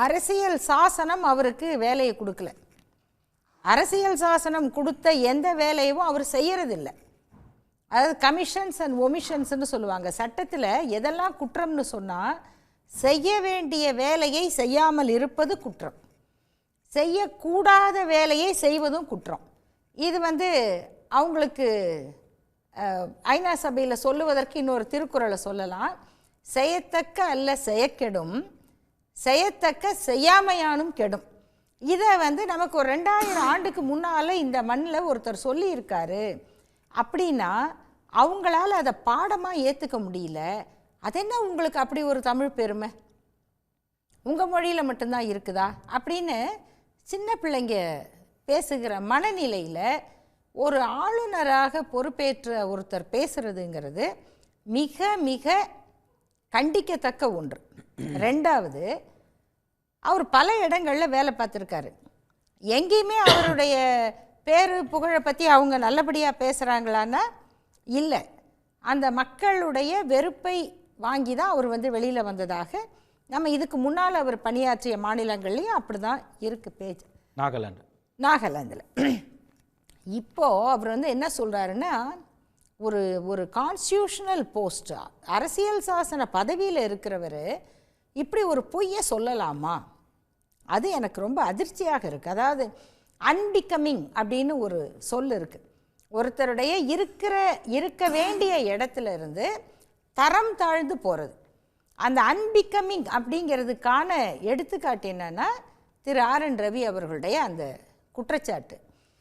அரசியல் சாசனம் அவருக்கு வேலையை கொடுக்கல. அரசியல் சாசனம் கொடுத்த எந்த வேலையும் அவர் செய்யறதில்லை. அதாவது கமிஷன்ஸ் அண்ட் ஒமிஷன்ஸ்னு சொல்லுவாங்க. சட்டத்தில் எதெல்லாம் குற்றம்னு சொன்னால், செய்ய வேண்டிய வேலையை செய்யாமல் இருப்பது குற்றம், செய்யக்கூடாத வேலையை செய்வதும் குற்றம். இது அவங்களுக்கு ஐநா சபையில் சொல்லுவதற்கு இன்னொரு திருக்குறளை சொல்லலாம். செய்யத்தக்க அல்ல செய்யக்கெடும், செய்யத்தக்க செய்யாமையானும் கெடும். இதை நமக்கு ஒரு 2000 ஆண்டுக்கு முன்னால் இந்த மண்ணில் ஒருத்தர் சொல்லியிருக்காரு அப்படின்னா அவங்களால அதை பாடமாக ஏற்றுக்க முடியல. அதென்ன உங்களுக்கு அப்படி ஒரு தமிழ் பெருமை உங்கள் மொழியில் மட்டும்தான் இருக்குதா அப்படின்னு சின்ன பிள்ளைங்க பேசுகிற மனநிலையில் ஒரு ஆளுநராக பொறுப்பேற்ற ஒருத்தர் பேசுகிறதுங்கிறது மிக மிக கண்டிக்கத்தக்க ஒன்று. ரெண்டாவது, அவர் பல இடங்களில் வேலை பார்த்துருக்காரு. எங்கேயுமே அவருடைய பேரு புகழை பற்றி அவங்க நல்லபடியாக பேசுகிறாங்களான்னா இல்லை. அந்த மக்களுடைய வெறுப்பை வாங்கி தான் அவர் வெளியில் வந்ததாக நம்ம இதுக்கு முன்னால் அவர் பணியாற்றிய மாநிலங்கள்லேயும் அப்படி தான் இருக்குது பேச்சு. நாகாலாந்தில் இப்போது அவர் என்ன சொல்கிறாருன்னா, ஒரு ஒரு கான்ஸ்டியூஷனல் போஸ்ட், அரசியல் சாசன பதவியில் இருக்கிறவர் இப்படி ஒரு பொய்யை சொல்லலாமா? அது எனக்கு ரொம்ப அதிர்ச்சியாக இருக்குது. அதாவது அன்பிகமிங் அப்படின்னு ஒரு சொல் இருக்குது. ஒருத்தருடைய இருக்க வேண்டிய இடத்துல இருந்து தரம் தாழ்ந்து போகிறது. அந்த அன்பிகமிங் அப்படிங்கிறதுக்கான எடுத்துக்காட்டு என்னன்னா திரு ஆர் என் ரவி அவர்களுடைய அந்த குற்றச்சாட்டு.